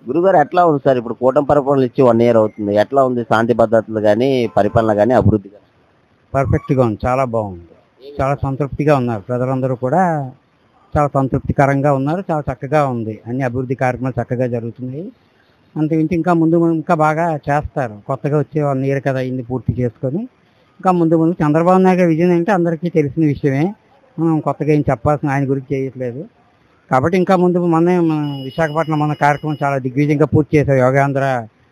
గురుగారు ఎట్లా ఉంది సార్? ఇప్పుడు కూటమి పరిపాలన ఇచ్చి 1 ఇయర్ అవుతుంది. ఎట్లా ఉంది శాంతి భద్రతలు గాని, పరిపాలన గాని, అభివృద్ధి గాని? పర్ఫెక్ట్‌గా ఉంది. చాలా బాగుంది. చాలా సంతృప్తిగా ఉన్నారు. ప్రజలందరూ కూడా చాలా సంతృప్తికరంగా ఉన్నారు. చాలా చక్కగా ఉంది. అన్ని అభివృద్ధి కార్యక్రమాలు చక్కగా జరుగుతున్నాయి. అంతకుమించి ఇంకా ముందు ఇంకా బాగా చేస్తారు. కొత్తగా వచ్చే 1 ఇయర్ కదా అయింది పూర్తి చేసుకొని. ఇంకా ముందు ముందు చంద్రబాబు నాయుడు గారి విజన్ అంటే అందరికీ తెలిసిన విషయమే. మనం కొత్తగా ఏం చెప్పాల్సిన ఆయన గురించి చేయట్లేదు. కాబట్టి ఇంకా ముందు మన విశాఖపట్నం మన కార్యక్రమం చాలా దిగ్విజయంగా పూర్తి చేశారు. యోగాంధ్ర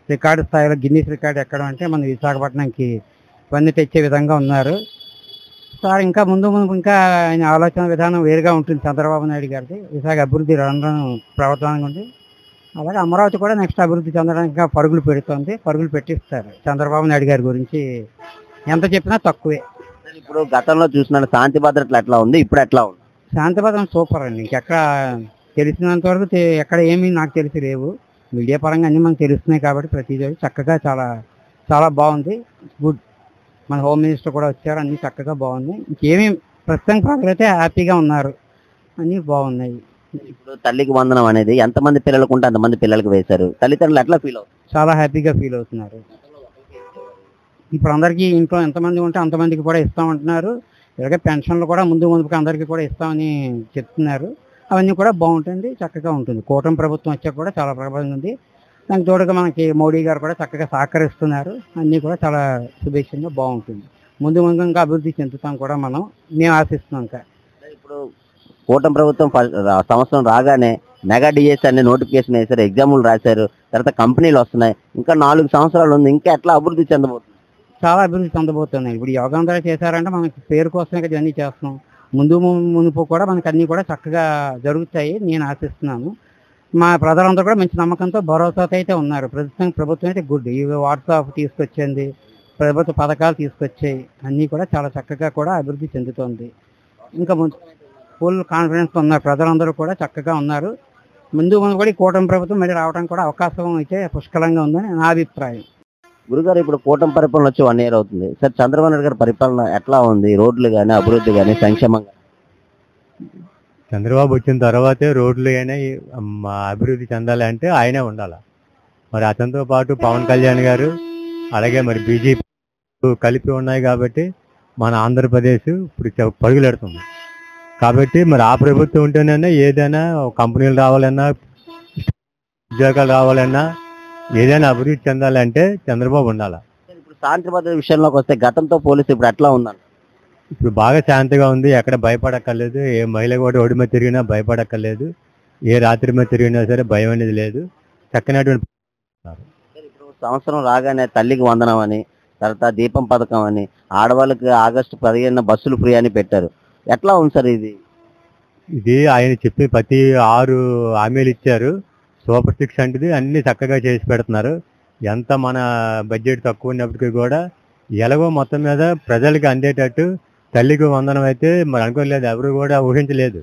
రికార్డు స్థాయిలో గిన్నిస్ రికార్డు ఎక్కడం అంటే మన విశాఖపట్నంకి ఇవన్నీ తెచ్చే విధంగా ఉన్నారు. సార్ ఇంకా ముందు ముందు ఇంకా ఆయన ఆలోచన విధానం వేరుగా ఉంటుంది చంద్రబాబు నాయుడు గారిది. విశాఖ అభివృద్ధి రంగం ప్రవర్తనంగా ఉంది. అలాగే అమరావతి కూడా నెక్స్ట్ అభివృద్ధి చెందడానికి ఇంకా పరుగులు పెడుతుంది. పరుగులు పెట్టిస్తారు. చంద్రబాబు నాయుడు గారి గురించి ఎంత చెప్పినా తక్కువే. ఇప్పుడు గతంలో చూసిన శాంతి భద్రతలు ఎట్లా ఉంది? ఇప్పుడు ఎట్లా ఉంది? శాంతి భద్రత సూపర్ అండి. ఇంకెక్కడ తెలిసినంత వరకు ఎక్కడ ఏమీ నాకు తెలిసి లేవు. మీడియా పరంగా అన్నీ మనకు తెలుస్తున్నాయి కాబట్టి ప్రతిదీ చక్కగా చాలా చాలా బాగుంది. గుడ్. మన హోమ్ మినిస్టర్ కూడా వచ్చారు. అన్నీ చక్కగా బాగుంది. ఇంకేమీ ప్రస్తుతానికి ప్రజలైతే హ్యాపీగా ఉన్నారు. అన్నీ బాగున్నాయి. ఇప్పుడు తల్లికి వందనం అనేది ఎంతమంది పిల్లలకు ఉంటే అంతమంది పిల్లలకు వేశారు. తల్లిదండ్రులు ఎట్లా ఫీల్ అవుతారు? చాలా హ్యాపీగా ఫీల్ అవుతున్నారు. ఇప్పుడు అందరికీ ఇంట్లో ఎంతమంది ఉంటే అంతమందికి కూడా ఇస్తామంటున్నారు. ఇలాగే పెన్షన్లు కూడా ముందు ముందుకు అందరికీ కూడా ఇస్తామని చెప్తున్నారు. అవన్నీ కూడా బాగుంటుంది. చక్కగా ఉంటుంది. కూటమి ప్రభుత్వం వచ్చాక కూడా చాలా ప్రభావం ఉంది. దానికి తోడుగా మనకి మోడీ గారు కూడా చక్కగా సహకరిస్తున్నారు. అన్నీ కూడా చాలా సుభిక్షంగా బాగుంటుంది. ముందు ముందు ఇంకా అభివృద్ధి చెందుతాం కూడా మేము ఆశిస్తున్నాం. ఇంకా ఇప్పుడు కూటమి ప్రభుత్వం సంవత్సరం రాగానే మెగా డిఎస్ అనే నోటిఫికేషన్ వేశారు. ఎగ్జాములు రాశారు. తర్వాత కంపెనీలు వస్తున్నాయి. ఇంకా 4 సంవత్సరాలు ఉంది. ఇంకా ఎట్లా అభివృద్ధి చెందబోతుంది? చాలా అభివృద్ధి చెందబోతున్నాయి. ఇప్పుడు యోగాంధ్ర చేశారంటే మనకి పేరు కోసమే కదా ఇవన్నీ చేస్తున్నాం. మునుపు కూడా మనకి అన్నీ కూడా చక్కగా జరుగుతాయి నేను ఆశిస్తున్నాను. మా ప్రజలందరూ కూడా మంచి నమ్మకంతో భరోసాతో అయితే ఉన్నారు. ప్రభుత్వం అయితే గుడ్. ఈ వాట్సాప్ తీసుకొచ్చింది, ప్రభుత్వ పథకాలు తీసుకొచ్చాయి. అన్నీ కూడా చాలా చక్కగా కూడా అభివృద్ధి చెందుతోంది. ఇంకా ఫుల్ కాన్ఫిడెన్స్ ఉన్నారు. ప్రజలందరూ కూడా చక్కగా ఉన్నారు. ముందు కూడా ఈ కూటమి ప్రభుత్వం మళ్ళీ రావడానికి కూడా అవకాశం అయితే పుష్కలంగా ఉందని నా అభిప్రాయం. గురుగారు ఇప్పుడు కూటమి పరిపాలన వచ్చి 1 ఇయర్ అవుతుంది. సార్ చంద్రబాబు నాయుడు గారి పరిపాలన ఎట్లా ఉంది? రోడ్లు కానీ, అభివృద్ధి కానీ, సంక్షేమం కానీ? చంద్రబాబు వచ్చిన తర్వాతే రోడ్లు అయినా అభివృద్ధి చెందాలి అంటే ఆయనే ఉండాలి. మరి అతనితో పాటు పవన్ కళ్యాణ్ గారు అలాగే మరి బీజేపీ కలిపి ఉన్నాయి కాబట్టి మన ఆంధ్రప్రదేశ్ ఇప్పుడు పరుగులెడుతుంది. కాబట్టి మరి ఆ ప్రభుత్వం ఉంటేనే ఏదైనా కంపెనీలు రావాలన్నా, ఉద్యోగాలు రావాలన్నా, ఏదైనా అభివృద్ధి చెందాలంటే చంద్రబాబు ఉండాలి. ఇప్పుడు శాంతి భద్రత విషయంలోకి వస్తే గతంతో పోలీసు ఇప్పుడు ఎట్లా ఉందండి? ఇప్పుడు బాగా శాంతిగా ఉంది. ఎక్కడ భయపడక్కర్లేదు. ఏ మహిళ కూడా ఒడి మీద తిరిగినా భయపడక్కర్లేదు. ఏ రాత్రి మీద తిరిగినా సరే భయం అనేది లేదు. చక్కనటువంటి ఇప్పుడు సంవత్సరం రాగానే తల్లికి వందనం అని, తర్వాత దీపం పథకం అని, ఆడవాళ్ళకి ఆగస్టు 15 బస్సులు ఫ్రీ అని పెట్టారు. ఎట్లా ఉంది సార్ ఇది? ఇది ఆయన చెప్పి ప్రతి 6 హామీలు ఇచ్చారు. సూపర్ 6 అంటే అన్ని చక్కగా చేసి పెడుతున్నారు. ఎంత మన బడ్జెట్ తక్కువ ఉన్నప్పటికీ కూడా ఎలాగో మొత్తం మీద ప్రజలకి అందేటట్టు తల్లికి వందనం అయితే మరి అనుకోలేదు. ఎవరు కూడా ఊహించలేదు.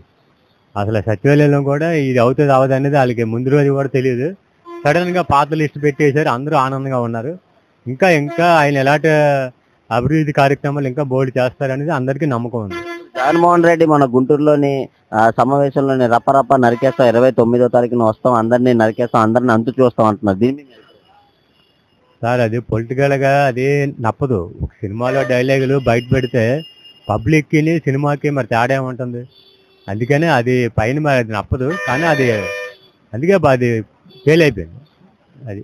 అసలు సచివాలయంలో కూడా ఇది అవుతుంది అవ్వదు అనేది వాళ్ళకి ముందు రోజు కూడా తెలియదు. సడన్గా పాత లిస్ట్ పెట్టేశారు. అందరూ ఆనందంగా ఉన్నారు. ఇంకా ఇంకా ఆయన ఎలాంటి అభివృద్ధి కార్యక్రమాలు ఇంకా బోర్డు చేస్తారనేది అందరికీ నమ్మకం ఉంది. జగన్మోహన్ రెడ్డి మన గుంటూరులోని సమావేశంలోని రప్ప నరికేస్తాం, 29వ తారీఖున వస్తాం, అందరినీ నరికేస్తాం, అందరిని అంతు చూస్తాం అంటున్నారు. దీని సార్ అది పొలిటికల్గా అది నప్పదు. ఒక సినిమాలో డైలాగులు బయట పెడితే పబ్లిక్కి సినిమాకి మరి తేడా ఏముంటుంది? అందుకనే అది పైన మరి అది నప్పదు. కానీ అది అందుకే అది ఫెయిల్ అయిపోయింది. అది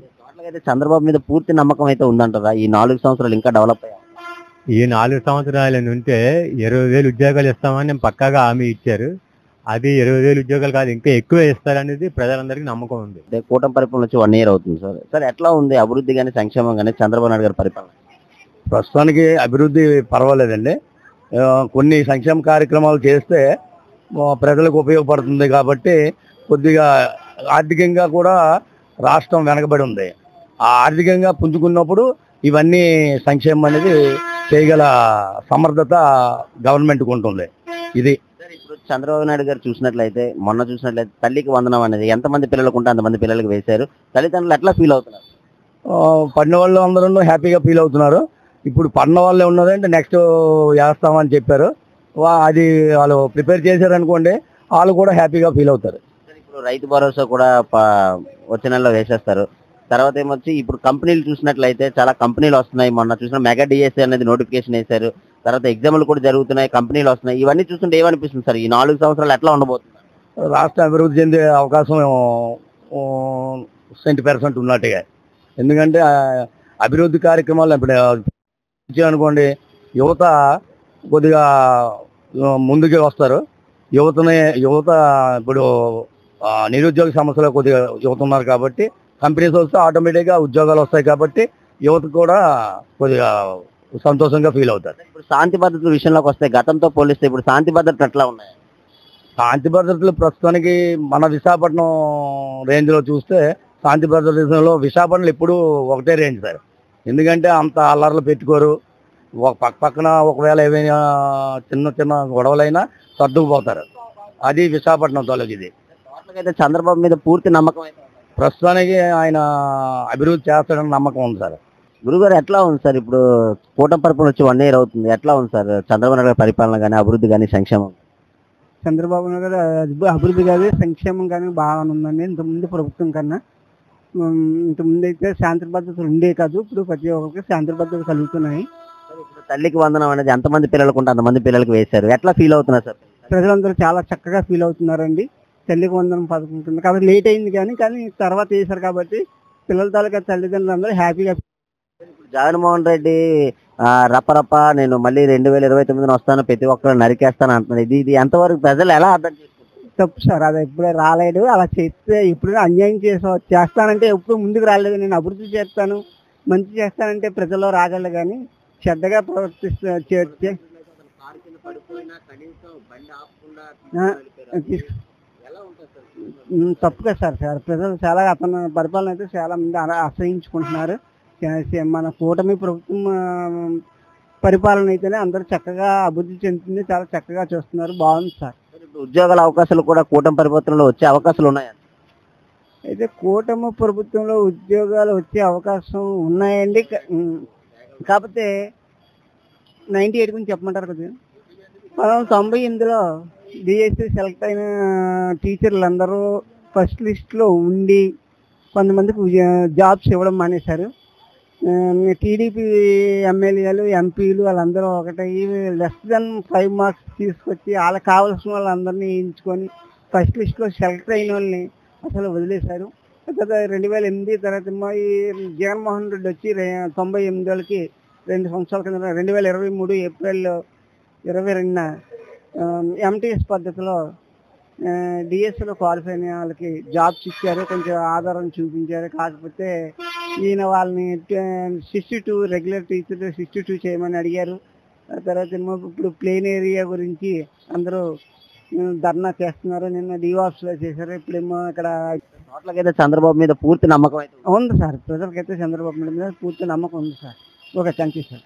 అయితే చంద్రబాబు మీద పూర్తి నమ్మకం అయితే ఉందంటారా? ఈ 4 సంవత్సరాలు ఇంకా డెవలప్ అయ్యాయి. ఈ 4 సంవత్సరాల నుంటే 20,000 ఉద్యోగాలు ఇస్తామని పక్కాగా హామీ ఇచ్చారు. అది 20,000 ఉద్యోగాలు కాదు, ఇంకా ఎక్కువ ఇస్తారనేది ప్రజలందరికీ నమ్మకం ఉంది. కూటమి పరిపాలన వచ్చి 1 ఇయర్ అవుతుంది సార్. సార్ ఎట్లా ఉంది అభివృద్ధి కానీ, సంక్షేమం కానీ చంద్రబాబు నాయుడు గారి పరిపాలన? ప్రస్తుతానికి అభివృద్ధి పర్వాలేదండి. కొన్ని సంక్షేమ కార్యక్రమాలు చేస్తే ప్రజలకు ఉపయోగపడుతుంది కాబట్టి కొద్దిగా ఆర్థికంగా కూడా రాష్ట్రం వెనకబడి ఉంది. ఆ ఆర్థికంగా పుంజుకున్నప్పుడు ఇవన్నీ సంక్షేమం అనేది చేయగల సమర్థత గవర్నమెంట్కి ఉంటుంది. ఇది ఇప్పుడు చంద్రబాబు నాయుడు గారు మొన్న చూసినట్లయితే తల్లికి వందనం అనేది ఎంతమంది పిల్లలకు ఉంటే అంతమంది పిల్లలకు వేశారు. తల్లిదండ్రులు ఎట్లా ఫీల్ అవుతున్నారు? పడిన వాళ్ళు అందరూ హ్యాపీగా ఫీల్ అవుతున్నారు. ఇప్పుడు పడిన వాళ్ళే ఉన్నదంటే నెక్స్ట్ వేస్తామని చెప్పారు. అది వాళ్ళు ప్రిపేర్ చేశారనుకోండి, వాళ్ళు కూడా హ్యాపీగా ఫీల్ అవుతారు. ఇప్పుడు రైతు భరోసా కూడా వచ్చే నెలలో వేసేస్తారు. తర్వాత ఏమొచ్చి ఇప్పుడు కంపెనీలు చూసినట్లయితే చాలా కంపెనీలు వస్తున్నాయి. మొన్న చూసిన మెగా డిఎస్సి అనేది నోటిఫికేషన్ వేశారు. తర్వాత ఎగ్జామ్లు కూడా జరుగుతున్నాయి, కంపెనీలు వస్తున్నాయి. ఇవన్నీ చూస్తుంటే ఏమనిపిస్తుంది సార్, ఈ 4 సంవత్సరాలు ఎట్లా ఉండబోతుంది? రాష్ట్రం అభివృద్ధి చెందే అవకాశం 100% ఉన్నట్టుగా. ఎందుకంటే అభివృద్ధి కార్యక్రమాలు ఇప్పుడు అనుకోండి, యువత కొద్దిగా ముందుకు వస్తారు. యువత ఇప్పుడు నిరుద్యోగ సమస్యలు కొద్దిగా యువత ఉన్నారు కాబట్టి కంపెనీస్ వస్తే ఆటోమేటిక్గా ఉద్యోగాలు వస్తాయి కాబట్టి యువత కూడా కొద్దిగా సంతోషంగా ఫీల్ అవుతారు. ఇప్పుడు శాంతి భద్రతల విషయంలోకి వస్తే గతంతో పోలిస్తే ఇప్పుడు శాంతి భద్రతలు ఎట్లా ఉన్నాయి? శాంతి భద్రతలు ప్రస్తుతానికి మన విశాఖపట్నం రేంజ్లో చూస్తే శాంతి భద్రతలో విశాఖపట్నంలో ఎప్పుడూ ఒకటే రేంజ్ సార్. ఎందుకంటే అంత అల్లర్లు పెట్టుకోరు. పక్కన ఒకవేళ ఏమైనా చిన్న గొడవలైనా సర్దుకుపోతారు. అది విశాఖపట్నం తాలూకు. ఇది అయితే చంద్రబాబు మీద పూర్తి నమ్మకం అయితే ప్రస్తుతానికి ఆయన అభివృద్ధి చేస్తాడని నమ్మకం ఉంది సార్. గురుగారు ఎట్లా ఉంది సార్, ఇప్పుడు కూటమి పరిపాలన వచ్చి 1 year అవుతుంది, ఎట్లా ఉంది సార్ చంద్రబాబు నాయుడు గారి పరిపాలన కానీ, అభివృద్ధి కానీ, సంక్షేమం? చంద్రబాబు నాయుడు గారు అభివృద్ధి కానీ సంక్షేమం కానీ బాగానే ఉందండి. ఇంతకుముందు ప్రభుత్వం కన్నా ఇంతకుముందు అయితే శాంతి భద్రతలు ఉండే కాదు, ఇప్పుడు ప్రతి ఒక్కరికి శాంతి భద్రతలు కలుగుతున్నాయి. ఇప్పుడు తల్లికి వందనం అనేది ఎంతమంది పిల్లలకు ఉంటే అంతమంది పిల్లలకు వేశారు. ఎట్లా ఫీల్ అవుతున్నారు సార్? ప్రజలందరూ చాలా చక్కగా ఫీల్ అవుతున్నారండి. తల్లికి వందనం పథకం కింద కాబట్టి లేట్ అయింది కానీ తర్వాత వేశారు కాబట్టి పిల్లల తాలూకా తల్లిదండ్రులు అందరూ హ్యాపీగా. జగన్మోహన్ రెడ్డి రప్ప నేను మళ్ళీ 2029 వస్తాను, ప్రతి ఒక్కరు నరికేస్తాను అంటున్నారు. ఇది ఎంతవరకు ప్రజలు ఎలా అర్థం చేసుకుంటారు? తప్పు సార్, అది ఎప్పుడే రాలేడు. అలా చేస్తే ఇప్పుడు అన్యాయం చేస్తానంటే ఎప్పుడు ముందుకు రాలేదు. నేను అభివృద్ధి చేస్తాను, మంచి చేస్తానంటే ప్రజల్లో రాగలరు కానీ చెడ్డగా ప్రవర్తిస్తే తప్పుగా సార్. ప్రజలు చాలా అతను పరిపాలన అయితే చాలా మంది ఆశ్రయించుకుంటున్నారు. మన కూటమి ప్రభుత్వం పరిపాలన అయితేనే అందరూ చక్కగా అభివృద్ధి చెందుతుంది, చాలా చక్కగా చూస్తున్నారు. బాగుంది సార్. ఉద్యోగాల అవకాశాలు కూడా కూటమి పరిపాలనలో వచ్చే అవకాశాలు ఉన్నాయా? అయితే కూటమి ప్రభుత్వంలో ఉద్యోగాలు వచ్చే అవకాశం ఉన్నాయండి. కాకపోతే 98 గురించి చెప్పమంటారు కదా. 1998లో డిఎస్సి సెలెక్ట్ అయిన టీచర్లు అందరూ ఫస్ట్ లిస్ట్లో ఉండి కొంతమందికి జాబ్స్ ఇవ్వడం మానేశారు. టీడీపీ ఎమ్మెల్యేలు, ఎంపీలు వాళ్ళందరూ ఒకటే less than 5 marks తీసుకొచ్చి వాళ్ళకి కావాల్సిన వాళ్ళందరినీ ఎంచుకొని ఫస్ట్ లిస్ట్లో సెలెక్ట్ అయిన వాళ్ళని అసలు వదిలేశారు. 2008 తర్వాత ఈ జగన్మోహన్ రెడ్డి వచ్చి 98 వాళ్ళకి 2 సంవత్సరాల కింద 2023 ఏప్రిల్ 22న ఎంటీఎస్ పద్ధతిలో డిఎస్సిలో క్వాలిఫై అయిన వాళ్ళకి జాబ్స్ ఇచ్చారు. కొంచెం ఆధారం చూపించారు. కాకపోతే ఈయన వాళ్ళని 62 రెగ్యులర్ టీచర్ 62 చేయమని అడిగారు. తర్వాత ఇప్పుడు ప్లేన్ ఏరియా గురించి అందరూ ధర్నా చేస్తున్నారు. నిన్న డివాప్స్లో చేశారు. ఇప్పుడేమో ఇక్కడ నోట్లకైతే చంద్రబాబు మీద పూర్తి నమ్మకం అయితే ఉంది సార్. ప్రజలకైతే చంద్రబాబు మీద పూర్తి నమ్మకం ఉంది sir. Okay, thank you sir.